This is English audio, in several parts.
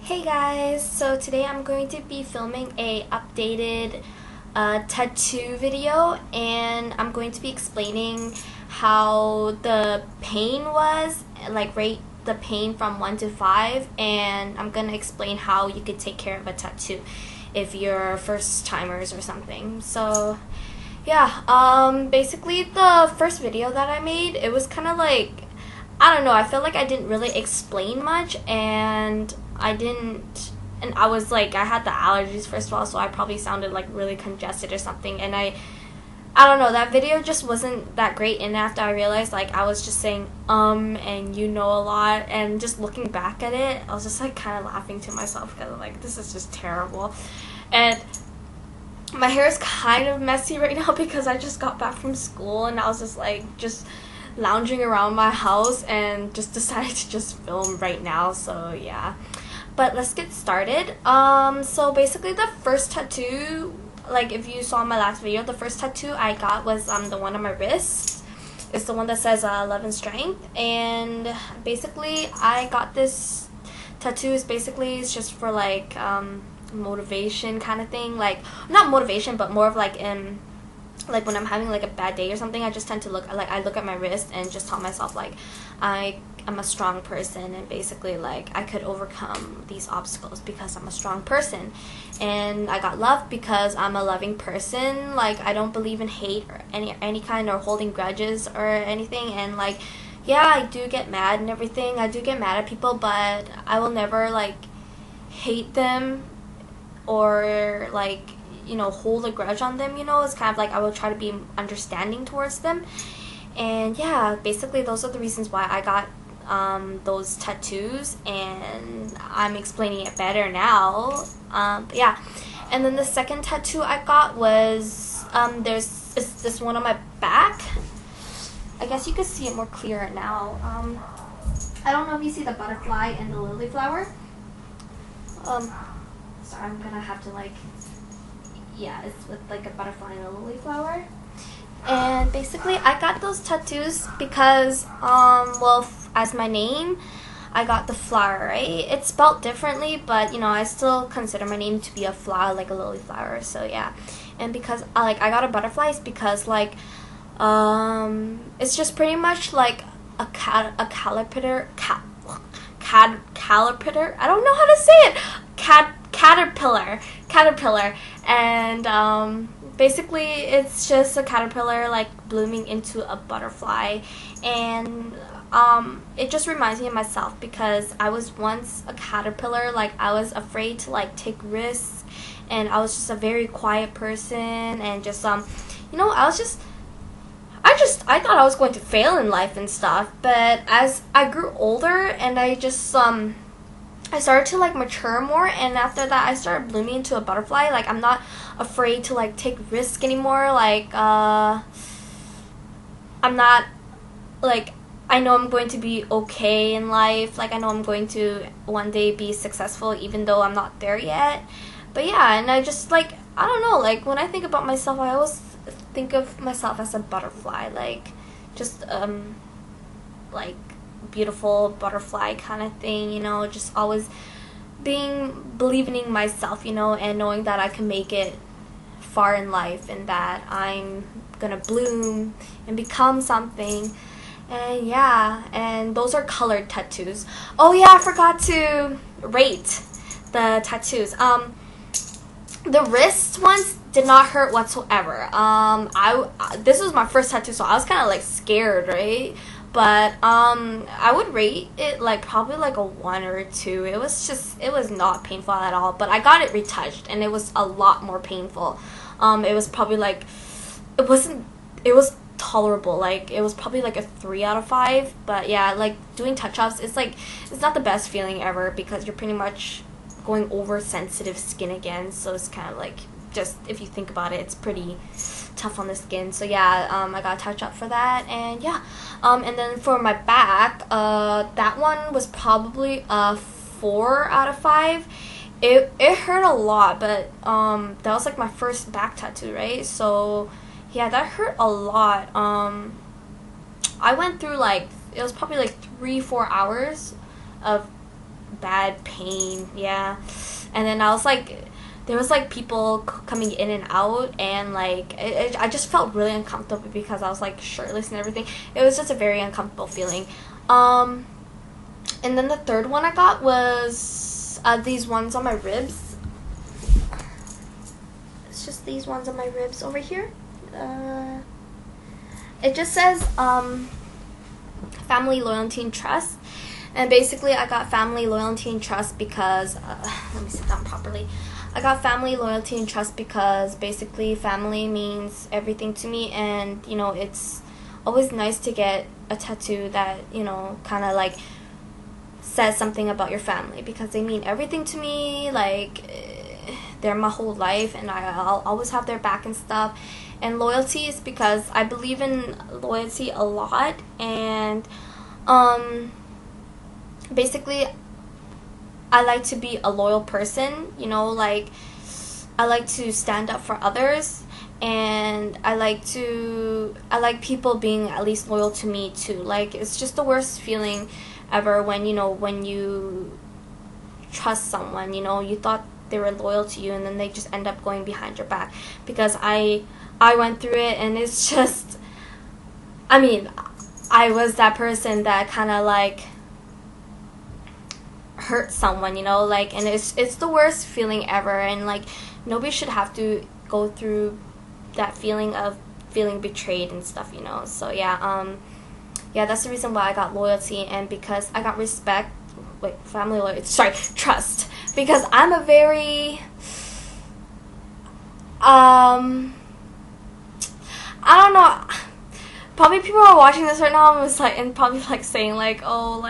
Hey guys, so today I'm going to be filming a updated tattoo video, and I'm going to be explaining how the pain was, like rate the pain from 1 to 5, and I'm going to explain how you could take care of a tattoo if you're first timers or something. So yeah, basically the first video that I made, it was kind of like, I don't know, I feel like I didn't really explain much, and I was like, I had the allergies first of all, so I probably sounded like really congested or something, and I don't know, that video just wasn't that great, and after I realized, like, I was just saying, and you know a lot, and just looking back at it, I was just like kind of laughing to myself, because I'm like, this is just terrible, and my hair is kind of messy right now because I just got back from school, and I was just like, lounging around my house and just decided to just film right now, so yeah. But let's get started. So basically the first tattoo, like if you saw my last video, the first tattoo I got was the one on my wrist. It's the one that says love and strength, and basically I got this tattoo is basically it's just for like motivation kind of thing, like not motivation but more of like like when I'm having like a bad day or something, I just tend to look at my wrist and just tell myself like I'm a strong person, and basically like I could overcome these obstacles because I'm a strong person. And I got love because I'm a loving person. Like I don't believe in hate or any kind or holding grudges or anything, and like yeah, I do get mad and everything. I do get mad at people, but I will never like hate them or like, you know, hold a grudge on them, you know. It's kind of like I will try to be understanding towards them. And yeah, basically those are the reasons why I got those tattoos, and I'm explaining it better now. Yeah, and then the second tattoo I got was there's this one on my back. I guess you can see it more clear now. I don't know if you see the butterfly and the lily flower. Sorry, I'm gonna have to like, yeah, it's with like a butterfly and a lily flower. And basically I got those tattoos because well, as my name, I got the flower, right? It's spelled differently, but you know, I still consider my name to be a flower, like a lily flower. So yeah, and because I got a butterfly, it's because like it's just pretty much like a caterpillar. I don't know how to say it. Caterpillar, and basically it's just a caterpillar like blooming into a butterfly, and it just reminds me of myself because I was once a caterpillar. Like I was afraid to like take risks, and I was just a very quiet person, and just you know, I thought I was going to fail in life and stuff. But as I grew older and I just I started to like mature more, and after that I started blooming into a butterfly. Like I'm not afraid to like take risk anymore. Like I'm not like, I know I'm going to be okay in life. Like I know I'm going to one day be successful even though I'm not there yet. But yeah, and I just like, I don't know, like when I think about myself, I always think of myself as a butterfly, like just like beautiful butterfly kind of thing, you know, just always believing in myself, you know, and knowing that I can make it far in life, and that I'm gonna bloom and become something. And yeah, and those are colored tattoos. Oh yeah, I forgot to rate the tattoos. The wrist ones did not hurt whatsoever. This was my first tattoo, so I was kind of like scared, right? But I would rate it like probably like a 1 or a 2. It was not painful at all. But I got it retouched, and it was a lot more painful. It was probably like, it was tolerable. Like it was probably like a 3 out of 5. But yeah, like doing touch-ups, it's like, it's not the best feeling ever because you're pretty much going over sensitive skin again. So it's kind of like, just if you think about it, it's pretty tough on the skin. So yeah, I got a touch up for that, and yeah, and then for my back, that one was probably a 4 out of 5. It hurt a lot, but that was like my first back tattoo, right? So yeah, that hurt a lot. I went through like, it was probably like 3-4 hours of bad pain, yeah. And then I was like, there was like people coming in and out, and like I just felt really uncomfortable because I was like shirtless and everything. It was just a very uncomfortable feeling. And then the third one I got was these ones on my ribs. It's just these ones on my ribs over here. It just says family, loyalty, and trust. And basically I got family, loyalty, and trust because let me sit down properly. I got family, loyalty, and trust because basically family means everything to me, and you know, it's always nice to get a tattoo that, you know, kind of like says something about your family, because they mean everything to me. Like, they're my whole life, and I'll always have their back and stuff. And loyalty is because I believe in loyalty a lot, and basically I like to be a loyal person, you know, like I like to stand up for others, and I like people being at least loyal to me too. Like, it's just the worst feeling ever when, you know, when you trust someone, you know, you thought they were loyal to you and then they just end up going behind your back. Because I went through it, and it's just, I mean, I was that person that kind of like hurt someone, you know, like, and it's the worst feeling ever, and like nobody should have to go through that feeling of feeling betrayed and stuff, you know. So yeah, yeah, that's the reason why I got loyalty, and because I got respect, family, loyalty, sorry, trust, because I'm a very I don't know, probably people are watching this right now and was like, and probably like saying like, oh,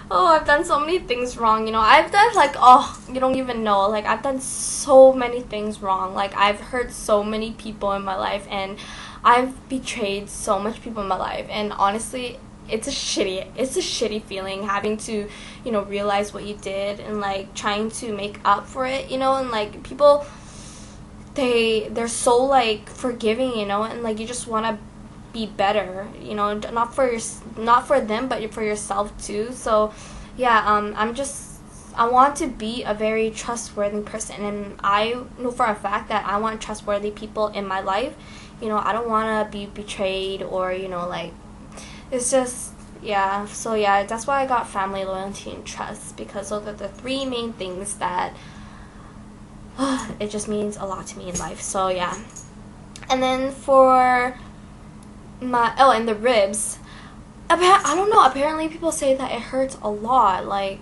I've done so many things wrong, you know. I've done like, oh, you don't even know, like, I've done so many things wrong. Like, I've hurt so many people in my life, and I've betrayed so much people in my life, and honestly, it's a shitty feeling having to, you know, realize what you did and like trying to make up for it, you know. And like, people, they're so like forgiving, you know, and like you just want to be better, you know, not for them, but for yourself too. So yeah, I want to be a very trustworthy person, and I know for a fact that I want trustworthy people in my life. You know, I don't want to be betrayed, or, you know, like, it's just, yeah. So yeah, that's why I got family, loyalty, and trust, because those are the three main things that it just means a lot to me in life. So yeah. And then for my, and the ribs, I don't know, apparently people say that it hurts a lot. Like,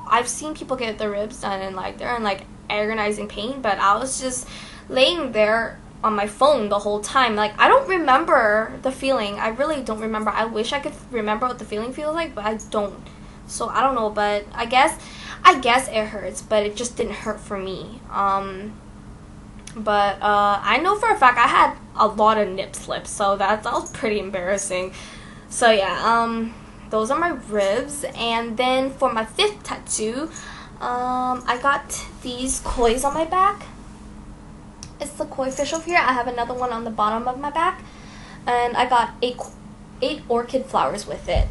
I've seen people get their ribs done and like they're in like agonizing pain, but I was just laying there on my phone the whole time. Like, I don't remember the feeling. I really don't remember. I wish I could remember what the feeling feels like, but I don't. So I don't know, but I guess it hurts, but it just didn't hurt for me. But I know for a fact I had a lot of nip slips, so that was pretty embarrassing. So yeah, those are my ribs. And then for my fifth tattoo, I got these kois on my back. It's the koi fish over here. I have another one on the bottom of my back, and I got eight orchid flowers with it.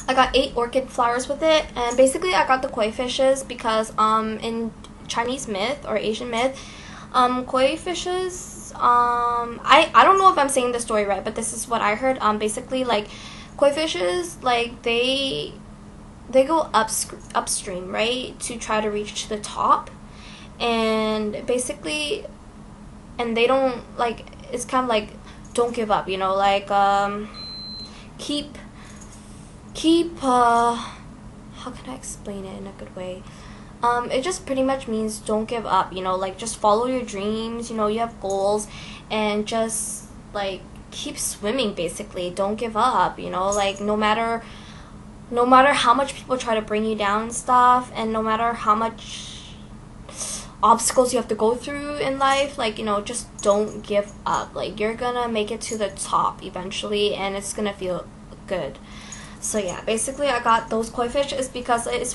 I got 8 orchid flowers with it, and basically I got the koi fishes because in Chinese myth or Asian myth, koi fishes, I don't know if I'm saying the story right, but this is what I heard. Basically, like, koi fishes, like, they go upstream, right, to try to reach the top, and basically, and they don't, like, it's kind of like, don't give up, you know, like, keep how can I explain it in a good way? It just pretty much means don't give up, you know, like, just follow your dreams, you know, you have goals, and just, like, keep swimming, basically. Don't give up, you know, like, no matter how much people try to bring you down and stuff, and no matter how much obstacles you have to go through in life, like, you know, just don't give up. Like, you're gonna make it to the top eventually, and it's gonna feel good. So yeah, basically I got those koi fish is because it's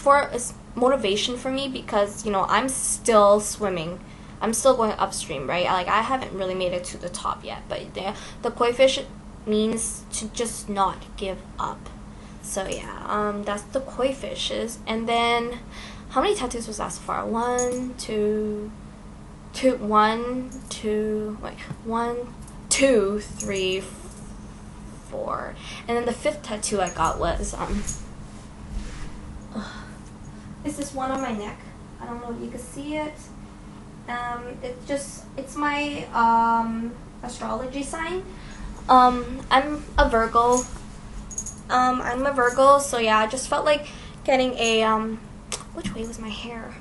motivation for me, because, you know, I'm still swimming. I'm still going upstream, right? Like, I haven't really made it to the top yet, but the koi fish means to just not give up. So yeah, that's the koi fishes. And then how many tattoos was that so far? One, two, 3, 4. And then the 5th tattoo I got was is this one on my neck. I don't know if you can see it. It's my astrology sign. I'm a Virgo. So yeah, I just felt like getting a which way was my hair?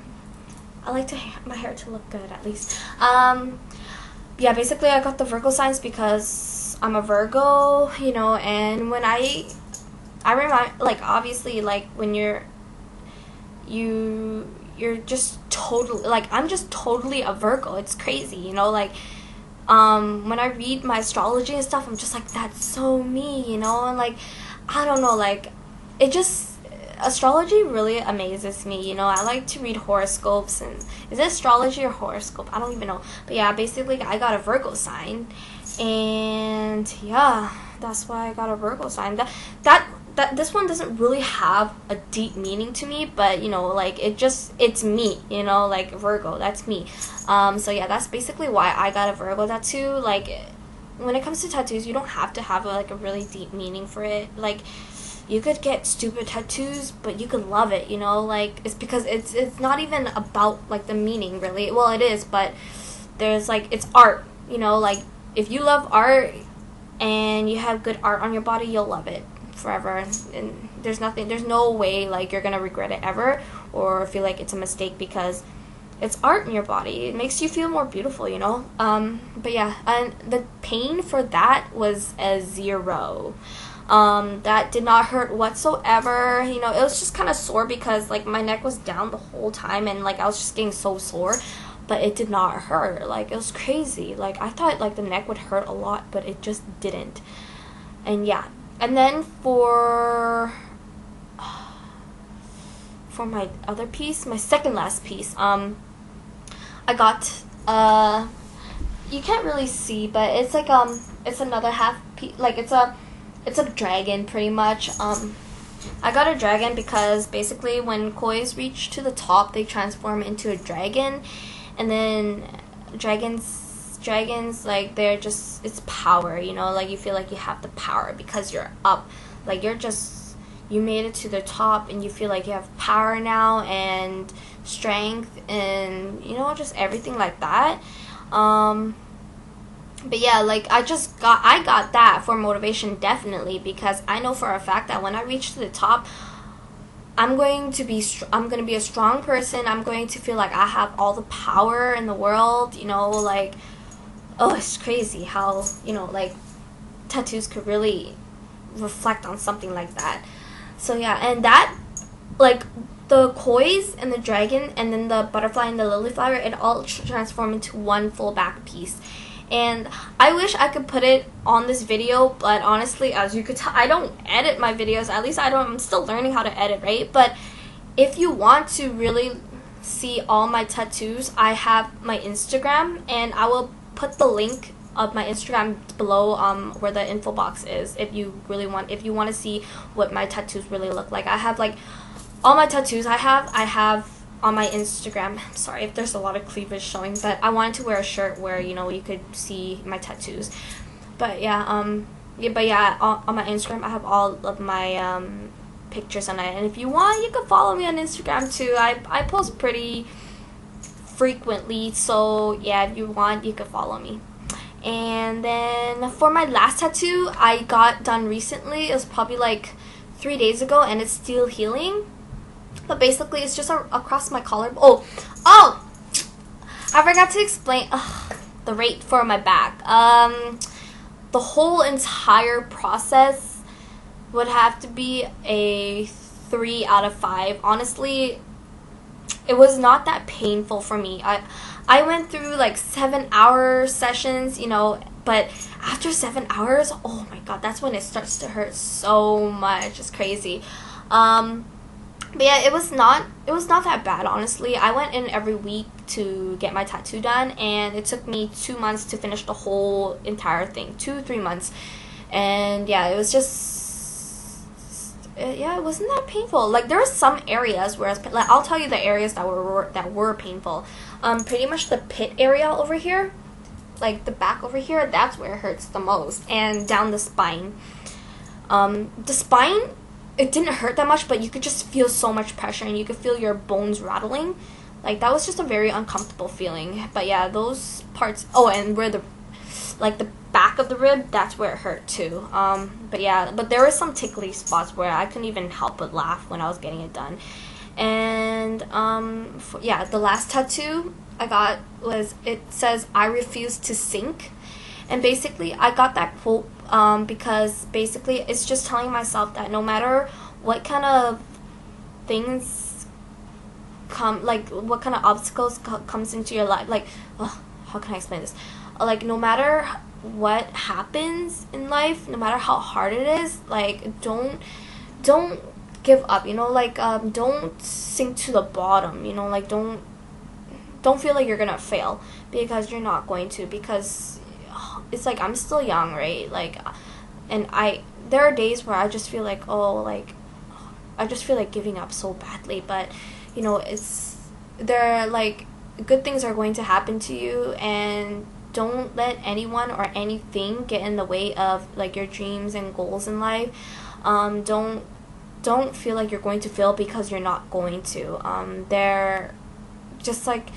I like my hair to look good, at least. Yeah, basically I got the Virgo signs because I'm a Virgo, you know, and when I remember, like, obviously, like, when you're just totally, like, I'm just totally a Virgo. It's crazy, you know, like, when I read my astrology and stuff, I'm just like, that's so me, you know, and, like, I don't know, like, astrology really amazes me, you know. I like to read horoscopes, and is it astrology or horoscope? I don't even know. But yeah, basically I got a Virgo sign, and yeah, that's why I got a Virgo sign. This one doesn't really have a deep meaning to me, but you know, like, it's me, you know, like, Virgo, that's me. So yeah, that's basically why I got a Virgo tattoo. Like, when it comes to tattoos, you don't have to have a really deep meaning for it. Like, you could get stupid tattoos, but you could love it, you know, like, it's because it's not even about, like, the meaning, really. Well, it is, but there's, like, it's art, you know, like, if you love art and you have good art on your body, you'll love it forever, and there's no way, like, you're gonna regret it ever or feel like it's a mistake, because it's art in your body. It makes you feel more beautiful, you know. But yeah, and the pain for that was a 0. That did not hurt whatsoever. You know, it was just kind of sore because, like, my neck was down the whole time, and, like, I was just getting so sore, but it did not hurt. Like, it was crazy. Like, I thought, like, the neck would hurt a lot, but it just didn't. And yeah, and then for my other piece, my second last piece, I got you can't really see, but it's like it's another half piece, like, it's a dragon, pretty much. I got a dragon because basically when kois reach to the top, they transform into a dragon, and then dragons, like, they're just, it's power, you know, like, you feel like you have the power because you're up, like, you made it to the top, and you feel like you have power now, and strength, and, you know, just everything like that. But yeah, like, I got that for motivation, definitely, because I know for a fact that when I reach to the top, I'm going to be a strong person. I'm going to feel like I have all the power in the world, you know, like, oh, it's crazy how, you know, like, tattoos could really reflect on something like that. So yeah, and that, like, the kois and the dragon and then the butterfly and the lily flower, it all transform into one full back piece. And I wish I could put it on this video, but honestly, as you could tell, I don't edit my videos. At least I'm still learning how to edit, right? But if you want to really see all my tattoos, I have my Instagram, and I will put the link of my Instagram below, where the info box is, if you want to see what my tattoos really look like. I have, like, all my tattoos I have on my Instagram. I'm sorry if there's a lot of cleavage showing, but I wanted to wear a shirt where, you know, you could see my tattoos. But yeah, on my Instagram I have all of my pictures on it, and if you want, you can follow me on Instagram too. I post pretty frequently, so yeah, if you want, you can follow me. And then for my last tattoo, I got done recently. It was probably like 3 days ago, and it's still healing. But basically, it's just across my collarbone. Oh! I forgot to explain the rate for my back. The whole entire process would have to be a 3 out of 5. Honestly, it was not that painful for me. I went through like 7-hour sessions, you know, but after 7 hours, oh my god, that's when it starts to hurt so much. It's crazy. But yeah, it was not that bad, honestly. I went in every week to get my tattoo done, and it took me 2 months to finish the whole entire thing. 2-3 months. And yeah, it was just yeah, it wasn't that painful. Like there were some areas where like I'll tell you the areas that were painful. Pretty much the pit area over here, like the back over here, that's where it hurts the most, and down the spine. The spine, it didn't hurt that much, but you could just feel so much pressure, and you could feel your bones rattling. Like that was just a very uncomfortable feeling. But yeah, those parts. Oh, and where the back of the rib, that's where it hurt too. But yeah, but there were some tickly spots where I couldn't even help but laugh when I was getting it done. And yeah, the last tattoo I got was, it says, "I refuse to sink." And basically I got that quote because basically it's just telling myself that no matter what kind of things come, like what kind of obstacles comes into your life, like how can I explain this, like no matter what happens in life, no matter how hard it is, like don't give up, you know, like don't sink to the bottom, you know, like don't feel like you're gonna fail, because you're not going to, because it's like I'm still young, right? Like, and there are days where I just feel like, I just feel like giving up so badly, but you know, there like good things are going to happen to you, and don't let anyone or anything get in the way of like your dreams and goals in life. Don't feel like you're going to fail, because you're not going to. They're just like,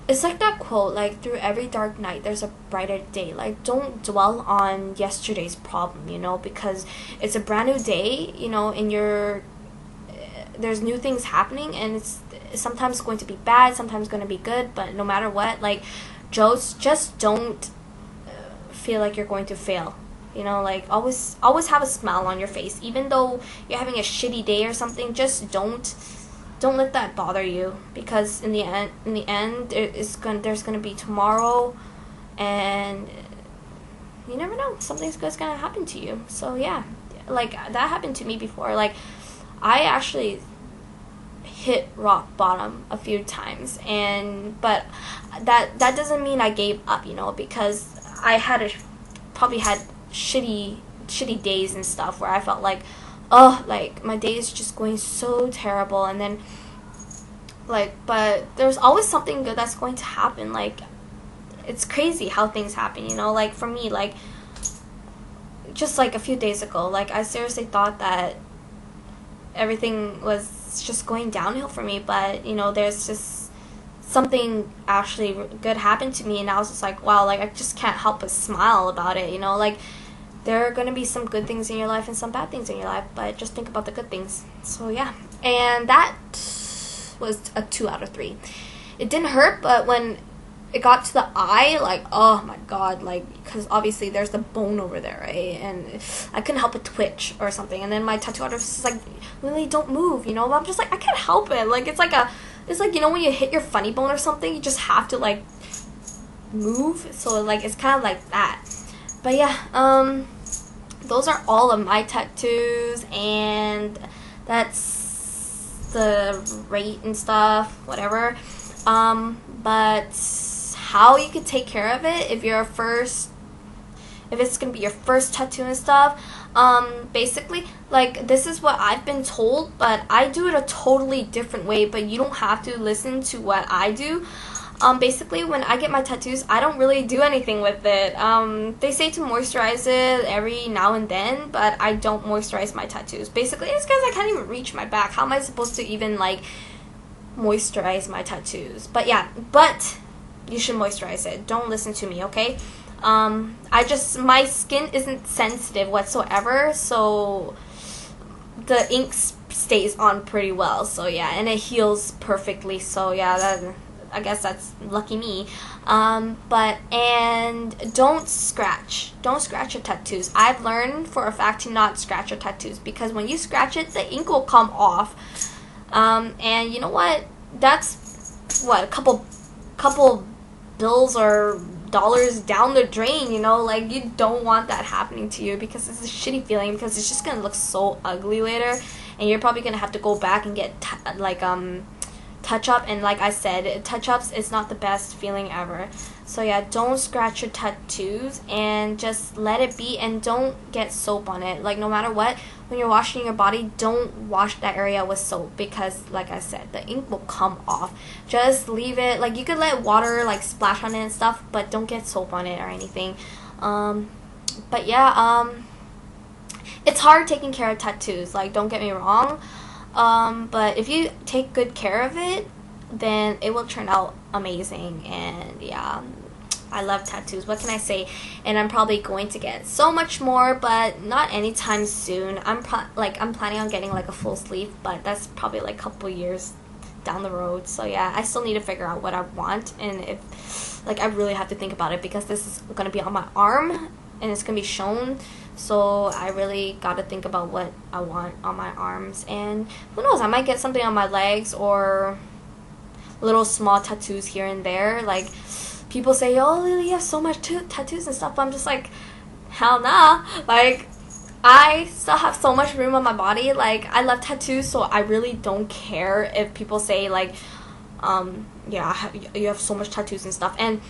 it's like that quote, like through every dark night there's a brighter day. Like don't dwell on yesterday's problem, you know, because it's a brand new day, you know, and there's new things happening, and it's sometimes going to be bad, sometimes going to be good, but no matter what, like just don't feel like you're going to fail, you know, like always have a smile on your face, even though you're having a shitty day or something. Just don't let that bother you, because in the end there's gonna be tomorrow, and you never know, something's good's gonna happen to you. So yeah, like that happened to me before. Like I actually hit rock bottom a few times, but that doesn't mean I gave up, you know, because I probably had shitty days and stuff where I felt like, oh, like my day is just going so terrible, and then like, but there's always something good that's going to happen. Like it's crazy how things happen, you know. Like for me, like just like a few days ago, like I seriously thought that everything was just going downhill for me, but you know, there's just something actually good happened to me, and I was just like, wow, like I just can't help but smile about it, you know. Like there are going to be some good things in your life and some bad things in your life, but just think about the good things. So yeah, and that was a 2 out of 3. It didn't hurt, but when it got to the eye, like, oh my god, like, because obviously there's the bone over there, right? And I couldn't help but twitch or something, and then my tattoo artist was like, Lily, don't move, you know. But I'm just like, I can't help it. Like it's like, you know, when you hit your funny bone or something, you just have to like move. So like it's kind of like that. But yeah, those are all of my tattoos, and that's the rate and stuff, whatever. But how you could take care of it if it's gonna be your first tattoo and stuff, basically, like, this is what I've been told, but I do it a totally different way, but you don't have to listen to what I do. Basically, when I get my tattoos, I don't really do anything with it. They say to moisturize it every now and then, but I don't moisturize my tattoos. Basically, it's because I can't even reach my back. How am I supposed to even, like, moisturize my tattoos? But yeah, but you should moisturize it. Don't listen to me, okay? My skin isn't sensitive whatsoever, so the ink stays on pretty well. So yeah, and it heals perfectly. So yeah, I guess that's lucky me. And don't scratch your tattoos. I've learned for a fact to not scratch your tattoos, because when you scratch it, the ink will come off. And you know what? That's what, a couple bills or dollars down the drain, you know. Like, you don't want that happening to you, because it's a shitty feeling, because it's just gonna look so ugly later, and you're probably gonna have to go back and get touch up, and like I said, touch ups is not the best feeling ever. So yeah, don't scratch your tattoos, and just let it be, and don't get soap on it. Like, no matter what, when you're washing your body, don't wash that area with soap, because like I said, the ink will come off. Just leave it, like you could let water like splash on it and stuff, but don't get soap on it or anything. But yeah, it's hard taking care of tattoos, like don't get me wrong, but if you take good care of it, then it will turn out amazing. And yeah, I love tattoos, what can I say? And I'm probably going to get so much more, but not anytime soon. I'm planning on getting like a full sleeve, but that's probably like a couple years down the road. So yeah, I still need to figure out what I want, and if like I really have to think about it, because this is gonna be on my arm and it's gonna be shown, so I really gotta think about what I want on my arms. And who knows, I might get something on my legs or little small tattoos here and there. Like people say, oh Lily, you have so much tattoos and stuff, but I'm just like, hell nah. Like I still have so much room on my body. Like I love tattoos, so I really don't care if people say like, yeah, you have so much tattoos and stuff. And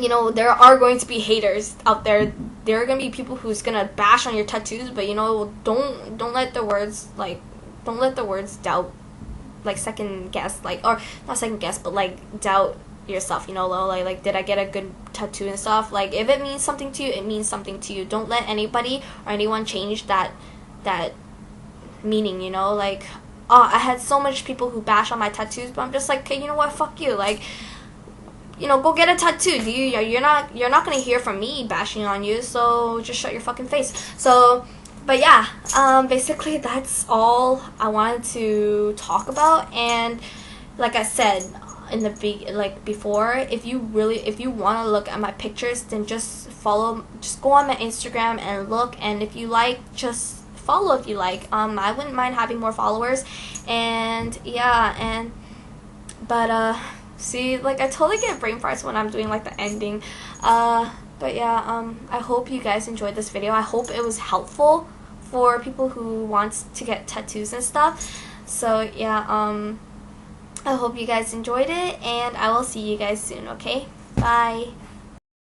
you know, there are going to be haters out there. There are going to be people who's going to bash on your tattoos, but you know, don't let the words doubt, like second guess, like, or not second guess, but like doubt yourself, you know, like did I get a good tattoo and stuff? Like if it means something to you, it means something to you. Don't let anybody or anyone change that meaning, you know. Like, oh, I had so much people who bash on my tattoos, but I'm just like, okay, you know what, fuck you. Like, you know, go get a tattoo. You're not gonna hear from me bashing on you, so just shut your fucking face. So, but yeah, basically that's all I wanted to talk about. And like I said in the before, if you want to look at my pictures, then just go on my Instagram and look, and if you like, just follow if you like. I wouldn't mind having more followers. And yeah, but see, like I totally get brain farts when I'm doing like the ending. But yeah, I hope you guys enjoyed this video. I hope it was helpful for people who wants to get tattoos and stuff. So yeah, I hope you guys enjoyed it, and I will see you guys soon, okay? Bye.